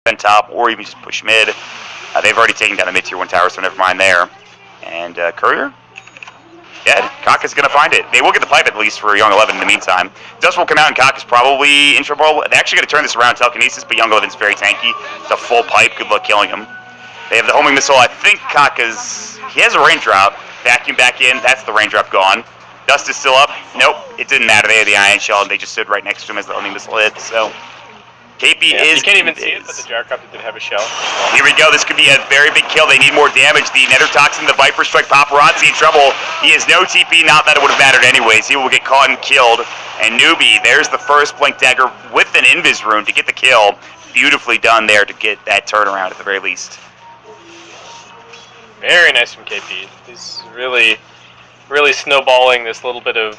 defend top or even just push mid. They've already taken down a mid tier 1 tower, so never mind there. And Courier? Dead. Kaka's going to find it. They will get the pipe at least for Young 11 in the meantime. Dust will come out and Kaka's probably in trouble. They're actually going to turn this around telekinesis, but Young 11's very tanky. It's a full pipe. Good luck killing him. They have the homing missile. I think Kaka's... He has a raindrop. Vacuum back in. That's the raindrop gone. Dust is still up. Nope. It didn't matter. They had the ion shell, and they just stood right next to him as the homing missile hit. So, KP is... You can't even see it, but the gyrocopter did have a shell. Here we go. This could be a very big kill. They need more damage. The Nether Toxin, the Viper Strike, Paparazzi in trouble. He has no TP. Not that it would have mattered anyways. He will get caught and killed. And Newbee, there's the first Blink Dagger with an Invis rune to get the kill. Beautifully done there to get that turnaround at the very least. Very nice from KP. He's really snowballing this little bit of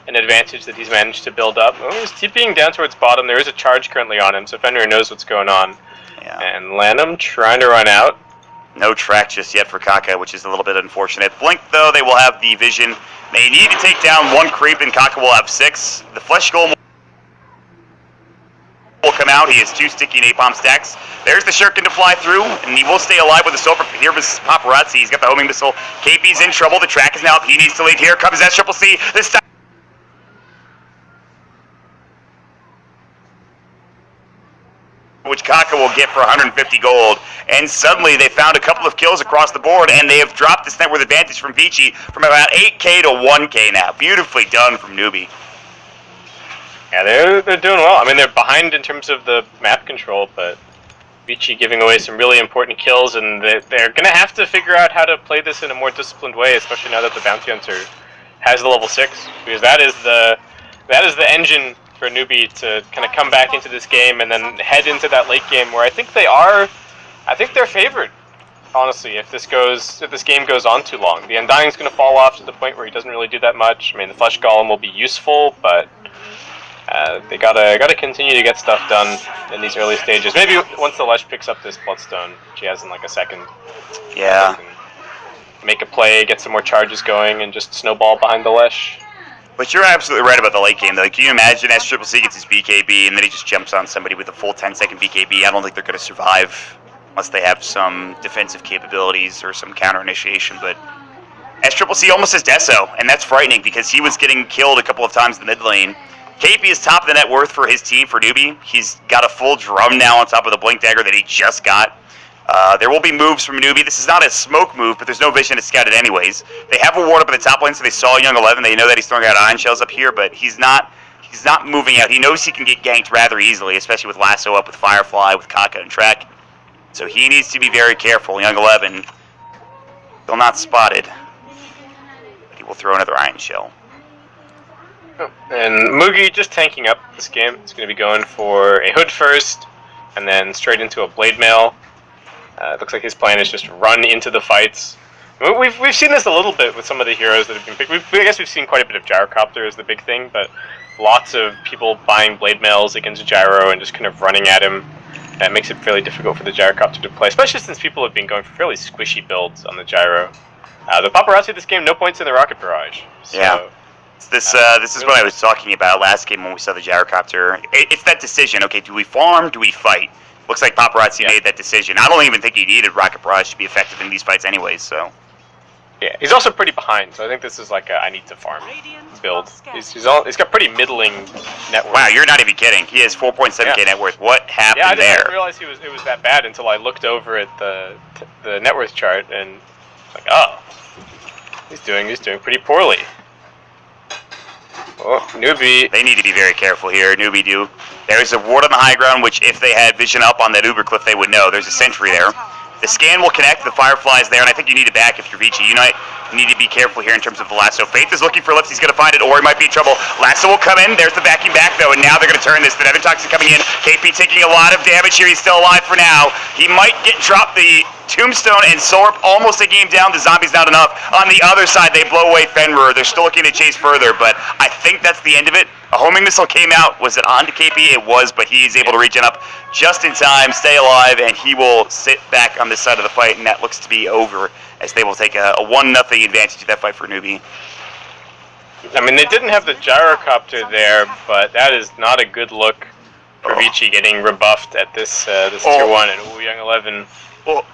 an advantage that he's managed to build up. Oh, he's TPing down towards bottom. There is a charge currently on him, so Fenrir knows what's going on. Yeah. And Lanham trying to run out. No track just yet for Kaka, which is a little bit unfortunate. Blink, though, they will have the vision. They need to take down 1 creep, and Kaka will have 6. The Flesh Golem will come out. He has 2 sticky napalm stacks. There's the Shuriken to fly through, and he will stay alive with the Silver. Here was Paparazzi. He's got the homing missile. KP's in trouble. The track is now up. He needs to leave. Here comes SCCC. This time, which Kaka will get for 150 gold. And suddenly they found a couple of kills across the board, and they have dropped this net worth advantage from Vici from about 8k to 1k now. Beautifully done from Newbee. Yeah, they're doing well. I mean, they're behind in terms of the map control, but Vici giving away some really important kills, and they're going to have to figure out how to play this in a more disciplined way, especially now that the Bounty Hunter has the level 6, because that is the engine for Newbee to kind of come back into this game and then head into that late game where I think they're favored. Honestly, if this game goes on too long, the Undying's going to fall off to the point where he doesn't really do that much. I mean, the Flesh Golem will be useful, but they gotta continue to get stuff done in these early stages. Maybe once the Lesh picks up this Bloodstone, which he has in like a second. Yeah. Make a play, get some more charges going, and just snowball behind the Lesh. But you're absolutely right about the late game. Like, can you imagine SCCC gets his BKB and then he just jumps on somebody with a full 10-second BKB? I don't think they're going to survive unless they have some defensive capabilities or some counter initiation. But SCCC almost has Deso, and that's frightening because he was getting killed a couple of times in the mid lane. KP is top of the net worth for his team, for Newbee. He's got a full drum now on top of the Blink Dagger that he just got. There will be moves from Newbee. This is not a smoke move, but there's no vision to scout it anyways. They have a ward up at the top lane, so they saw Young 11. They know that he's throwing out ion shells up here, but he's not moving out. He knows he can get ganked rather easily, especially with Lasso up, with Firefly, with Kaka and Trek. So he needs to be very careful. Young 11, still not spotted. But he will throw another ion shell. And Mugi just tanking up this game. It's going to be going for a Hood first, and then straight into a Blade Mail. It looks like his plan is just run into the fights. We've seen this a little bit with some of the heroes that have been picked. I guess we've seen quite a bit of Gyrocopter as the big thing, but lots of people buying Blade Mails against Gyro and just kind of running at him. That makes it fairly difficult for the Gyrocopter to play, especially since people have been going for fairly squishy builds on the Gyro. The Paparazzi this game, no points in the Rocket Barrage. So, yeah. This is what I was talking about last game when we saw the Gyrocopter. It's that decision. Okay, do we farm? Do we fight? Looks like Paparazzi made that decision. I don't even think he needed Rocket Barrage to be effective in these fights anyways, so... Yeah, he's also pretty behind, so I think this is like a I need to farm build. He's got pretty middling net worth. Wow, you're not even kidding. He has 4.7k net worth. What happened there? I didn't realize it was that bad until I looked over at the net worth chart and like, oh, he's doing pretty poorly. Oh, Newbee. They need to be very careful here. Newbee do. There is a ward on the high ground, which if they had vision up on that Uber cliff, they would know. There's a sentry there. The scan will connect, the Firefly is there, and I think you need it back if you're Vici. You need to be careful here in terms of the Lasso. Faith is looking for Lips, he's going to find it, or he might be in trouble. Lasso will come in, there's the vacuum back though, and now they're going to turn this. The Nether Toxin coming in, KP taking a lot of damage here, he's still alive for now. He might get dropped the Tombstone, and Sorp almost a game down, the Zombie's not enough. On the other side, they blow away Fenrir. They're still looking to chase further, but I think that's the end of it. A homing missile came out. Was it onto KP? It was, but he's able to regen up just in time, stay alive, and he will sit back on this side of the fight, and that looks to be over, as they will take a 1-0 advantage of that fight for Newbee. I mean, they didn't have the Gyrocopter there, but that is not a good look for Vici getting rebuffed at this this Oh. tier 1, and ooh, Young 11. Well,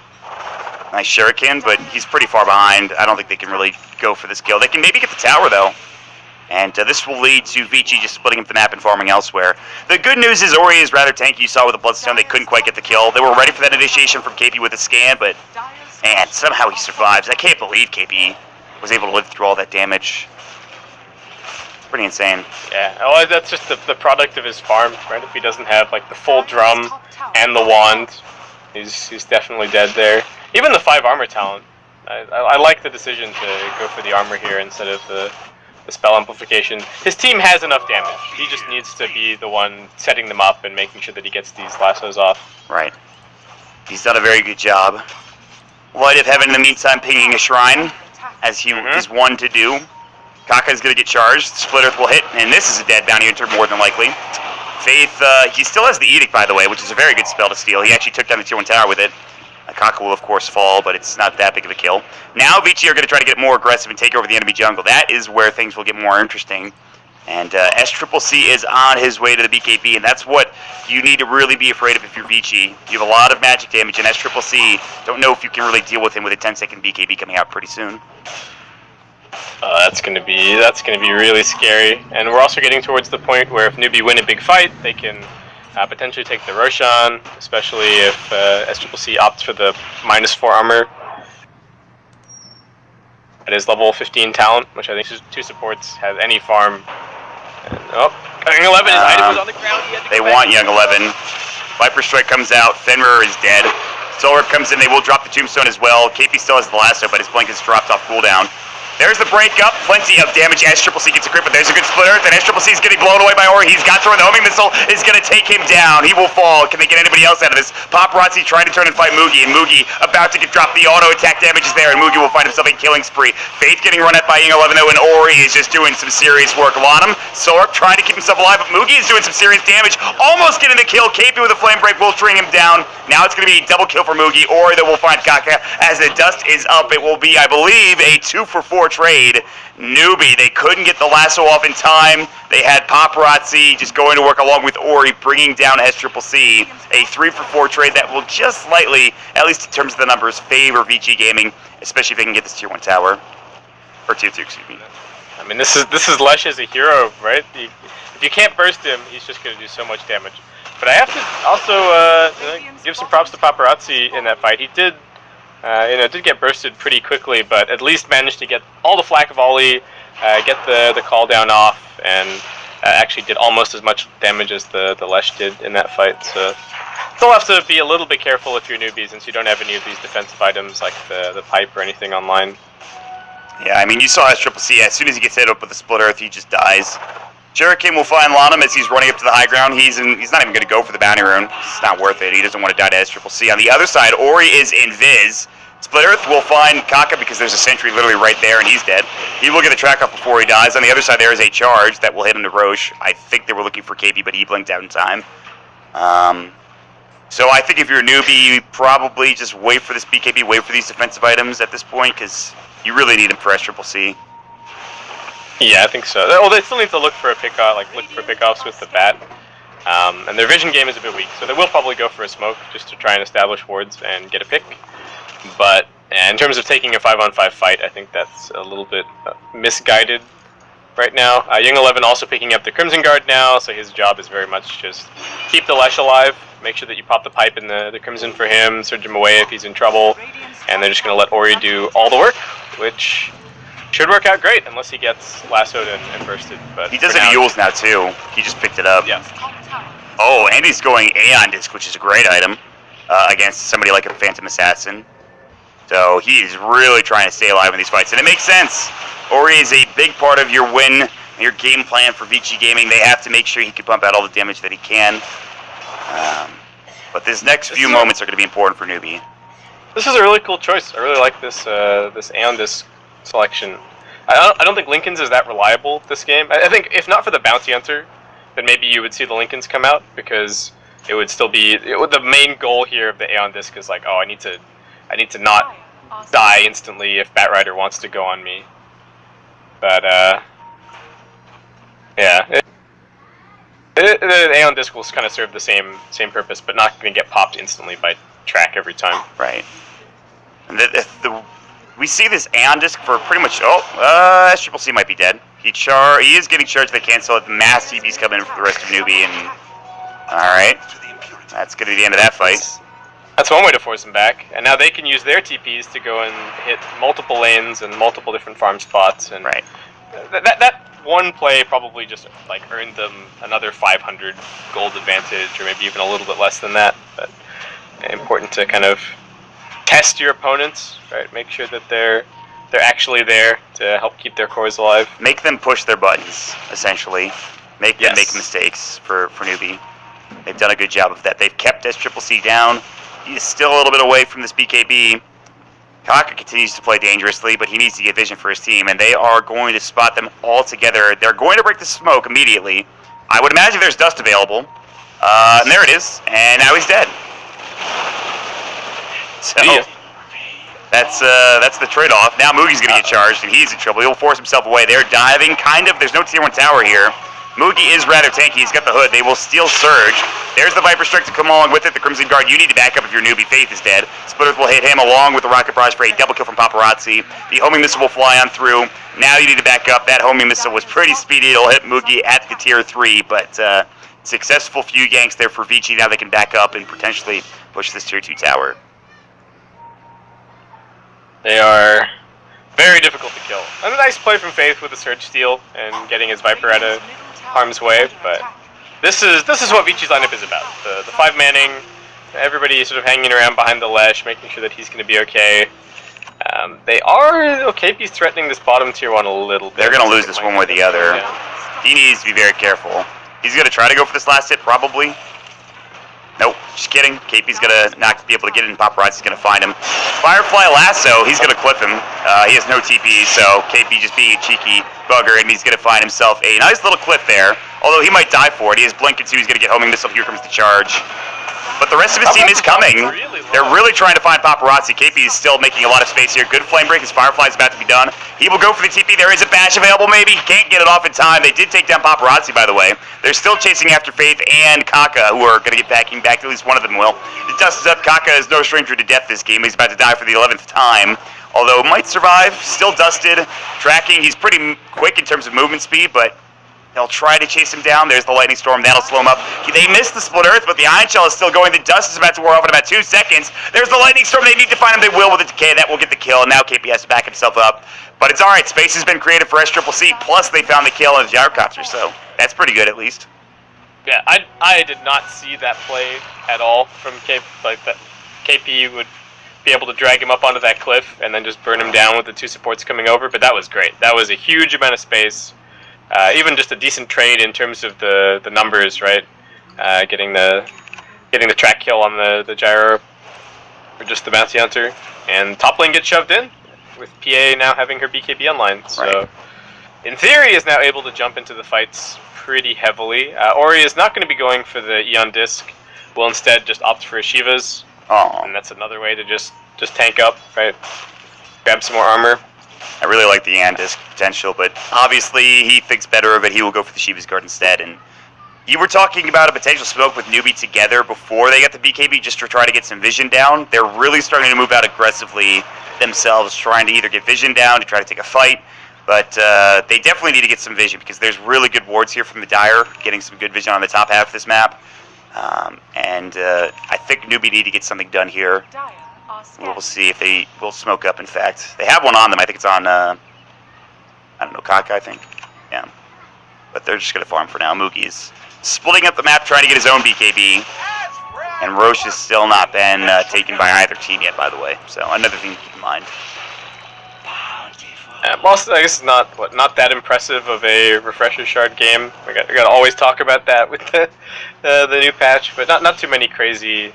nice shuriken, but he's pretty far behind. I don't think they can really go for this kill. They can maybe get the tower, though. And this will lead to Vici just splitting up the map and farming elsewhere. The good news is Ori is rather tanky. You saw with the Bloodstone, they couldn't quite get the kill. They were ready for that initiation from KP with a scan, but man, somehow he survives. I can't believe KP was able to live through all that damage. Pretty insane. Yeah, well, that's just the product of his farm, right? If he doesn't have like the full drum and the wand, he's definitely dead there. Even the 5 armor talent, I like the decision to go for the armor here instead of the spell amplification. His team has enough damage. He just needs to be the one setting them up and making sure that he gets these lassos off. Right. He's done a very good job. Light of Heaven in the meantime pinging a shrine, as he is one to do. Kaka is going to get charged. Split Earth will hit, and this is a dead bounty hunter more than likely. Faith, he still has the Edict, by the way, which is a very good spell to steal. He actually took down the tier 1 tower with it. Kaka will, of course, fall, but it's not that big of a kill. Now Vici are going to try to get more aggressive and take over the enemy jungle. That is where things will get more interesting. And SCCC is on his way to the BKB, and that's what you need to really be afraid of if you're Vici. You have a lot of magic damage, and SCCC don't know if you can really deal with him with a 10-second BKB coming out pretty soon. That's gonna be really scary. And we're also getting towards the point where if Newbee win a big fight, they can potentially take the Roshan, especially if SCCC opts for the -4 armor. At his level 15 talent, which I think 2 supports has any farm. And, Young 11, his item was on the ground. They want Young 11. Viper Strike comes out. Fenrir is dead. Solar comes in. They will drop the Tombstone as well. KP still has the lasso, but his blink has dropped off cooldown. There's the breakup. Plenty of damage. SCCC gets a crit, but there's a good split Earth, and SCCC is getting blown away by Ori. He's got thrown. The homing missile is going to take him down. He will fall. Can they get anybody else out of this? Paparazzi trying to turn and fight Mugi, and Mugi about to get dropped. The auto attack damage is there, and Mugi will find himself a killing spree. Faith getting run at by Young 11, and Ori is just doing some serious work. Lanham, Sork trying to keep himself alive, but Mugi is doing some serious damage. Almost getting the kill. KP with a flame break will string him down. Now it's going to be a double kill for Mugi. Ori that will find Kaka as the dust is up. It will be, I believe, a 2-for-4 trade. Newbee, they couldn't get the lasso off in time. They had Paparazzi just going to work along with Ori, bringing down SCCC. A 3-for-4 trade that will just slightly, at least in terms of the numbers, favor Vici Gaming, especially if they can get this tier 1 tower. Or tier 2, excuse me. I mean, this is Lesh as a hero, right? If you can't burst him, he's just going to do so much damage. But I have to also give some props to Paparazzi in that fight. He did did get bursted pretty quickly, but at least managed to get all the flak volley, get the call down off, and actually did almost as much damage as the Lesh did in that fight. So still have to be a little bit careful if you're newbies, since you don't have any of these defensive items like the pipe or anything online. Yeah, I mean, you saw SCCC, as soon as he gets hit up with the Split Earth, he just dies. Shuriken will find Lanham as he's running up to the high ground. He's not even going to go for the bounty rune. It's not worth it. He doesn't want to die to SCCC. On the other side, Ori is in Viz. Split Earth will find Kaka because there's a sentry literally right there and he's dead. He will get the track off before he dies. On the other side, there is a charge that will hit him to Roche. I think they were looking for KP, but he blinked out in time. So I think if you're a newbie, probably just wait for this BKB, wait for these defensive items at this point, because you really need them for SCCC. Yeah, I think so. Well, they still need to look for a pickoff, look for pickoffs with the bat. And their vision game is a bit weak, so they will probably go for a smoke just to try and establish wards and get a pick. But in terms of taking a 5-on-5 fight, I think that's a little bit misguided right now. Young 11 also picking up the Crimson Guard now, so his job is very much just keep the Lesh alive, make sure that you pop the pipe in the Crimson for him, surge him away if he's in trouble, and they're just going to let Ori do all the work, which should work out great, unless he gets lassoed and bursted. But he does have Yules now, too. He just picked it up. Yeah. Oh, and he's going Aeon Disc, which is a great item, against somebody like a Phantom Assassin. So he is really trying to stay alive in these fights, and it makes sense. Ori is a big part of your win, your game plan for Vici Gaming. They have to make sure he can pump out all the damage that he can. But this next few moments are going to be important for Newbee. This is a really cool choice. I really like this this Aeon Disc selection. I don't think Lincoln's is that reliable this game. I think if not for the Bounty Hunter, then maybe you would see the Lincolns come out, because it would still be the main goal here of the Aeon Disc is like, oh, I need to not die instantly if Batrider wants to go on me. But yeah. The Aeon Disc will kind of serve the same purpose, but not going to get popped instantly by track every time. Right. And we see this Aeon Disc for pretty much. Triple C might be dead. He is getting charged. They cancel it. The mass TP's coming in for the rest of Newbee, and all right, that's going to be the end of that fight. That's one way to force them back, and now they can use their TPs to go and hit multiple lanes and multiple different farm spots. And right. That one play probably just like earned them another 500 gold advantage, or maybe even a little bit less than that. But important to kind of test your opponents, right? Make sure that they're actually there to help keep their cores alive. Make them push their buttons, essentially. Make them make mistakes for Newbee. They've done a good job of that. They've kept SCCC down. He is still a little bit away from this BKB. Kaka continues to play dangerously, but he needs to get vision for his team, and they are going to spot them all together. They're going to break the smoke immediately. I would imagine there's dust available. And there it is, and now he's dead. So that's the trade-off. Now Mugi's going to get charged, and he's in trouble. He'll force himself away. They're diving, kind of. There's no tier 1 tower here. Mugi is rather tanky. He's got the hood. They will steal Surge. There's the Viper Strike to come along with it. The Crimson Guard, you need to back up if your Newbee. Faith is dead. Splitters will hit him along with the Rocket Barrage for a double kill from Paparazzi. The homing missile will fly on through. Now you need to back up. That homing missile was pretty speedy. It'll hit Mugi at the tier 3, but successful few ganks there for Vici. Now they can back up and potentially push this tier 2 tower. They are very difficult to kill. And a nice play from Faith with the Surge Steal and getting his Viper out of harm's way, but this is what Vici's lineup is about. The 5-manning, everybody sort of hanging around behind the Lesh, making sure that he's going to be okay. They are KP's threatening this bottom tier 1 a little bit. They're going to lose this one way or the other. Yeah. He needs to be very careful. He's going to try to go for this last hit, probably. Nope, just kidding. KP's going to not be able to get in. Paparazzi's going to find him. Firefly Lasso, he's going to clip him. He has no TP, so KP just being a cheeky bugger, and he's going to find himself a nice little clip there. Although he might die for it. He has Blink and 2, he's going to get homing missile. Here comes the charge. But the rest of his team is coming. They're really trying to find Paparazzi. KP is still making a lot of space here. Good flame break. His Firefly is about to be done. He will go for the TP. There is a bash available, maybe. He can't get it off in time. They did take down Paparazzi, by the way. They're still chasing after Faith and Kaka, who are going to get backing back. At least one of them will. The dust is up. Kaka is no stranger to death this game. He's about to die for the 11th time. Although might survive. Still dusted. Tracking. He's pretty quick in terms of movement speed, but they'll try to chase him down. There's the Lightning Storm. That'll slow him up. They missed the Split Earth, but the Ion Shell is still going. The dust is about to wear off in about 2 seconds. There's the Lightning Storm. They need to find him. They will with the Decay. That will get the kill. And now KP has to back himself up. But it's all right. Space has been created for SCCC. Plus, they found the kill on the Gyrocopter, so that's pretty good at least. Yeah, I did not see that play at all from KP. Like that, KP would be able to drag him up onto that cliff and then just burn him down with the 2 supports coming over. But that was great. That was a huge amount of space. Even just a decent trade in terms of the numbers, right? Getting the track kill on the gyro, or just the bounty hunter, and top lane gets shoved in with PA now having her BKB online. So, right. In theory, is now able to jump into the fights pretty heavily. Ori is not going to be going for the Eon Disc. Will instead just opt for a Shiva's, and that's another way to just tank up, right? Grab some more armor. I really like the Eon Disc potential, but obviously he thinks better of it. He will go for the Shiva's Guard instead. And you were talking about a potential smoke with Newbee together before they got the BKB just to try to get some vision down. They're really starting to move out aggressively themselves, trying to either get vision down to try to take a fight. But they definitely need to get some vision because there's really good wards here from the Dire, getting some good vision on the top half of this map. I think Newbee need to get something done here. We'll see if they will smoke up, in fact. They have one on them. I think it's on, I don't know, Kaka, I think. Yeah. But they're just going to farm for now. Mugi's splitting up the map, trying to get his own BKB. And Roche has still not been taken by either team yet, by the way. So another thing to keep in mind. Most, I guess, not that impressive of a refresher shard game. We got to always talk about that with the new patch, but not too many crazy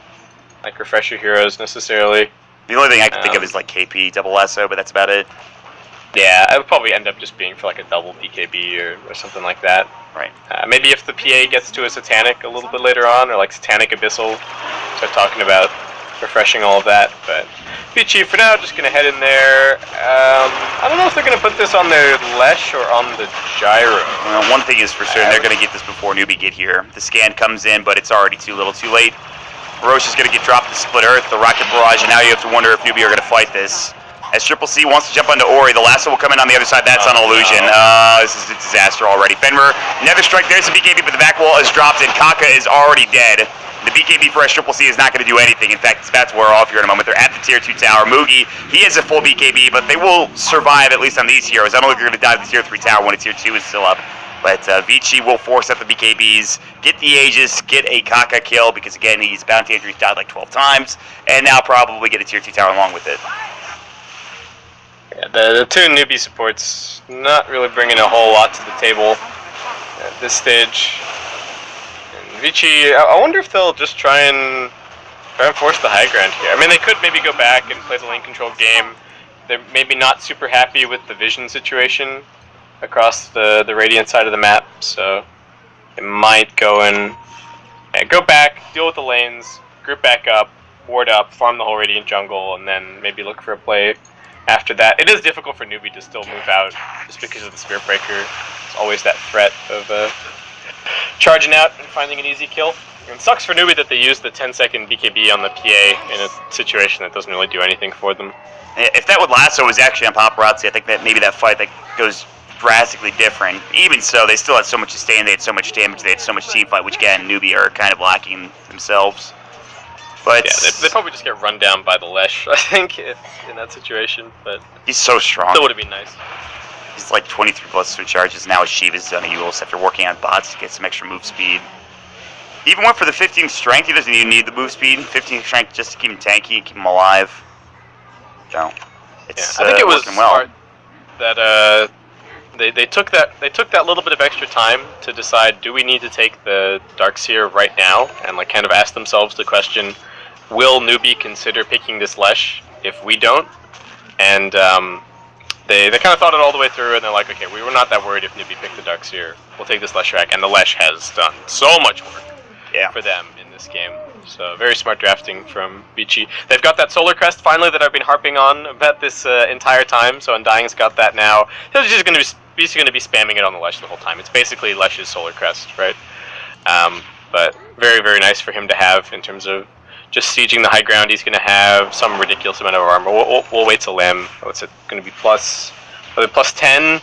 like refresher heroes necessarily. The only thing I can think of is like KP double Lasso, but that's about it. Yeah, I would probably end up just being for like a double BKB or something like that. Right. Maybe if the PA gets to a Satanic a little bit later on, or like Satanic Abyssal, start talking about refreshing all of that. But Vici, for now, just going to head in there. I don't know if they're going to put this on their Lesh or on the Gyro. Well, one thing is for certain, they're going to get this before Newbee get here. The scan comes in, but it's already too little too late. Roche is going to get dropped to Split Earth, the Rocket Barrage, and now you have to wonder if Newbee are going to fight this. As Triple C wants to jump onto Ori, the lasso will come in on the other side. That's on Illusion. No. This is a disaster already. Fenrir, Nether Strike, there's a BKB, but the back wall is dropped, and Kaka is already dead. The BKB for Triple C is not going to do anything. In fact, it's about to wear off here in a moment. They're at the Tier 2 tower. Mugi, he has a full BKB, but they will survive, at least on these heroes. I don't think they're going to die to the Tier 3 tower when a Tier 2 is still up. But Vici will force out the BKBs, get the Aegis, get a Kaka kill, because again, he's bounty entries died like 12 times, and now probably get a Tier 2 tower along with it. Yeah, the two Newbee supports not really bringing a whole lot to the table at this stage. And Vici, I wonder if they'll just try and force the high ground here. I mean, they could maybe go back and play the lane control game. They're maybe not super happy with the vision situation across the Radiant side of the map, so they might go and go back, deal with the lanes, group back up, ward up, farm the whole Radiant jungle, and then maybe look for a play after that. It is difficult for Newbee to still move out just because of the Spirit Breaker. It's always that threat of charging out and finding an easy kill. And it sucks for Newbee that they use the 10-second BKB on the PA in a situation that doesn't really do anything for them. If that would lasso was actually on Paparazzi, I think that maybe that fight that goes drastically different. Even so, they still had so much sustain, they had so much damage, they had so much team fight, which again, Newbee are kind of lacking themselves. But yeah, they probably just get run down by the Lesh, I think, in that situation. But he's so strong. Still would have been nice. He's like 23 plus switch charges. Now his Shiva's done a Euls after working on bots to get some extra move speed. He even went for the 15 strength. He doesn't even need the move speed. 15 strength just to keep him tanky and keep him alive. So it's I think it was working well. smart that they took that little bit of extra time to decide, do we need to take the Darkseer right now, and like kind of ask themselves the question, will Newbee consider picking this Lesh if we don't? And they kind of thought it all the way through, and they're like, okay, we were not that worried if Newbee picked the Darkseer. We'll take this Lesh back, and the Lesh has done so much work for them in this game. So very smart drafting from Vici. They've got that Solar Crest finally that I've been harping on about this entire time. So Undying's got that now. He's just going to be spamming it on the Lesh the whole time. It's basically Lesh's Solar Crest, right? But very, very nice for him to have in terms of just sieging the high ground. He's going to have some ridiculous amount of armor. We'll wait till Lamb. What's it going to be? Plus 10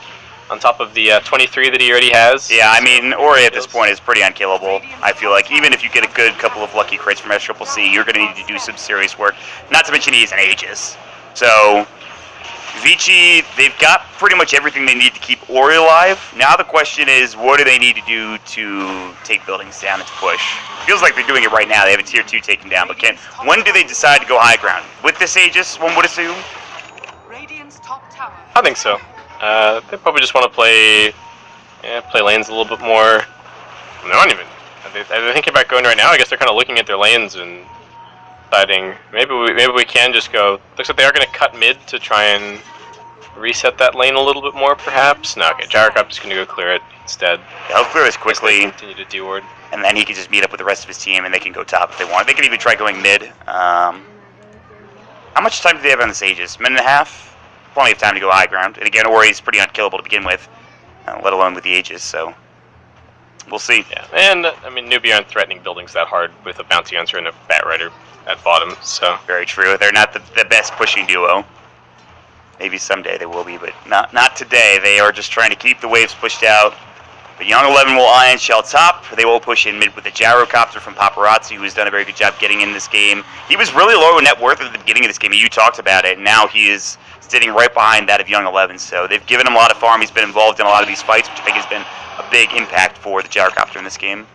on top of the 23 that he already has. Yeah, I mean, Ori at this point is pretty unkillable. I feel like even if you get a good couple of lucky crits from SCC, you're going to need to do some serious work. Not to mention he has an Aegis. So Vici, they've got pretty much everything they need to keep Ori alive. Now the question is, what do they need to do to take buildings down and to push? Feels like they're doing it right now. They have a tier 2 taken down, but when do they decide to go high ground? With this Aegis, one would assume? I think so. They probably just want to play lanes a little bit more. They don't even. They're thinking about going right now. I guess they're kind of looking at their lanes and deciding maybe we can just go. Looks like they are going to cut mid to try and reset that lane a little bit more, perhaps. No, okay. Gyrocop is going to go clear it instead. Yeah, he'll clear this quickly. Continue to D-ward. And then he can just meet up with the rest of his team, and they can go top if they want. They can even try going mid. How much time do they have on this Aegis? Minute and a half? Plenty of time to go high ground. And again, Ori's pretty unkillable to begin with, let alone with the Aegis, so we'll see. Yeah, and I mean, Newbee aren't threatening buildings that hard with a Bounty Hunter and a Bat Rider at bottom, so. Very true. They're not the best pushing duo. Maybe someday they will be, but not today. They are just trying to keep the waves pushed out. The Young 11 will Ion Shell top. They will push in mid with the Gyrocopter from Paparazzi, who has done a very good job getting in this game. He was really low in net worth at the beginning of this game. You talked about it, and now he is sitting right behind that of Young 11. So they've given him a lot of farm. He's been involved in a lot of these fights, which I think has been a big impact for the Gyrocopter in this game.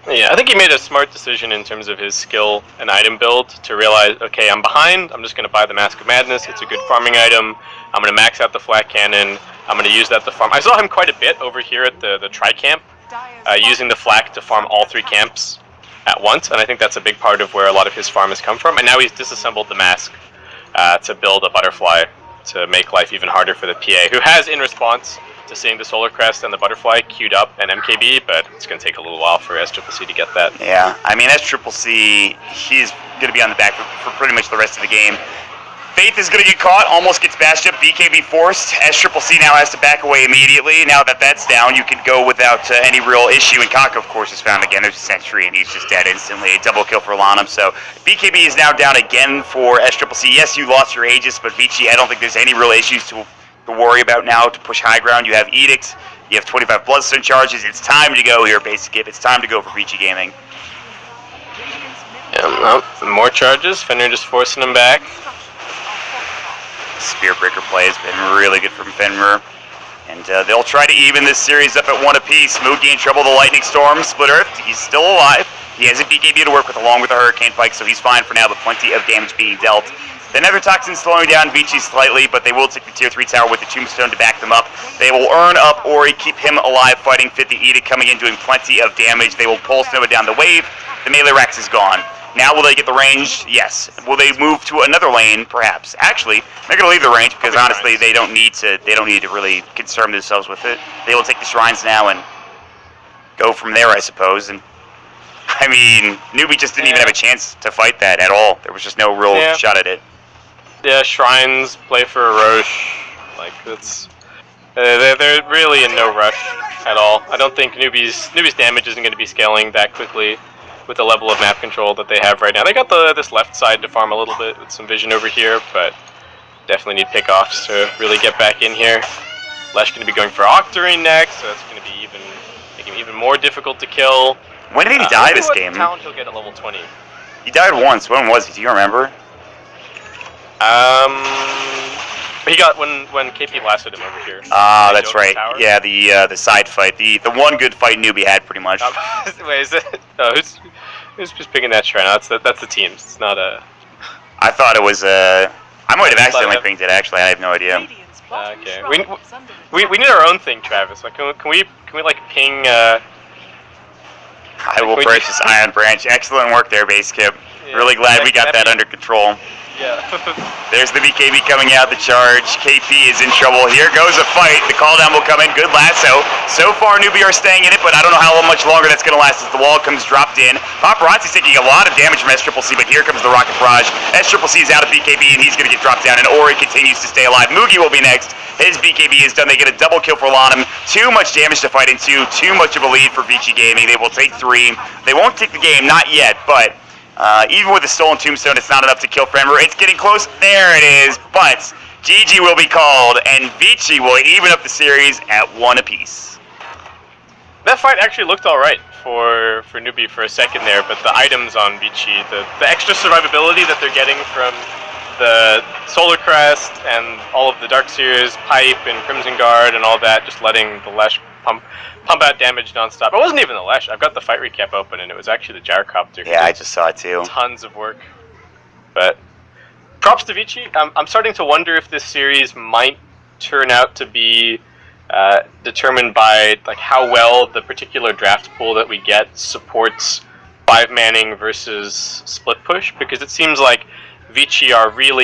Yeah, I think he made a smart decision in terms of his skill and item build to realize, okay, I'm behind. I'm just going to buy the Mask of Madness. It's a good farming item. I'm going to max out the Flat Cannon. I'm going to use that to farm. I saw him quite a bit over here at the Tri-Camp, using the Flak to farm all 3 camps at once, and I think that's a big part of where a lot of his farm has come from. And now he's disassembled the Mask to build a Butterfly to make life even harder for the PA, who has, in response, to seeing the Solar Crest and the Butterfly queued up and MKB, but it's going to take a little while for SCC to get that. Yeah, I mean, SCC, he's going to be on the back for pretty much the rest of the game. Faith is going to get caught, almost gets bashed up, BKB forced. SCC now has to back away immediately. Now that that's down, you can go without any real issue. And Kaka, of course, is found again. There's a Sentry, and he's just dead instantly. A double kill for Lanham. So BKB is now down again for SCC. Yes, you lost your Aegis, but Vici, I don't think there's any real issues to worry about now to push high ground. You have Edict, you have 25 Bloodstone charges. It's time to go here, Basic Kip. It's time to go for Vici Gaming. Yeah, more charges. Fenrir just forcing him back. Spearbreaker play has been really good from Fenrir. And they'll try to even this series up at 1 apiece. Moogie in trouble, the Lightning Storm, Split Earth. He's still alive. He has a BKB to work with along with a Hurricane Pike, so he's fine for now, but plenty of damage being dealt. The Nether Toxin slowing down Vici slightly, but they will take the tier 3 tower with the Tombstone to back them up. They will earn up Ori, keep him alive, fighting Fit the Edict, coming in, doing plenty of damage. They will Pulse Nova down the wave. The melee Rex is gone. Now will they get the range? Yes. Will they move to another lane? Perhaps. Actually, they're going to leave the range because honestly, they don't need to really concern themselves with it. They will take the shrines now and go from there, I suppose. And I mean, Newbee just didn't even have a chance to fight that at all. There was just no real shot at it. Yeah, shrines play for a Roche. Like that's they're really in no rush at all. I don't think Newbee's damage isn't going to be scaling that quickly with the level of map control that they have right now. They got this left side to farm a little bit with some vision over here, but definitely need pickoffs to really get back in here. Lesh going to be going for Octarine next, so that's going to be making him even more difficult to kill. When did he die this game? Talent he'll get at level 20. He died once. When was he? Do you remember? He got when KP blasted him over here. Ah, that's right. Yeah, the side fight, the one good fight Newbee had, pretty much. Wait, is it? No, who's just picking that shrine? That's the teams. It's not a. I thought it was I might have accidentally pinged it. Actually, I have no idea. Okay, we need our own thing, Travis. Like, can we like ping? I will purchase Ion Branch. Excellent work there, Base Kip. Yeah, really glad we got that under control. Yeah. There's the BKB coming out, the charge. KP is in trouble. Here goes a fight. The call down will come in. Good lasso. So far, Newbee are staying in it, but I don't know how much longer that's going to last as the wall comes dropped in. Paparazzi's taking a lot of damage from SCC, but here comes the Rocket Barrage. SCC is out of BKB, and he's going to get dropped down, and Ori continues to stay alive. Moogie will be next. His BKB is done. They get a double kill for Lanham. Too much damage to fight into. Too much of a lead for Vici Gaming. They will take 3. They won't take the game, not yet, but even with the stolen Tombstone, it's not enough to kill Fenrir. It's getting close. There it is. But GG will be called, and Vici will even up the series at 1 apiece. That fight actually looked alright for Newbee for a second there, but the items on Vici, the extra survivability that they're getting from the Solar Crest and all of the Darkseer's Pipe and Crimson Guard and all that, just letting the Lesh pump out damage nonstop. It wasn't even the Lesh. I've got the fight recap open, and it was actually the Gyrocopter. Yeah, I just saw it too. Tons of work. But props to Vici. I'm starting to wonder if this series might turn out to be determined by like how well the particular draft pool that we get supports 5-manning versus split push, because it seems like Vici are really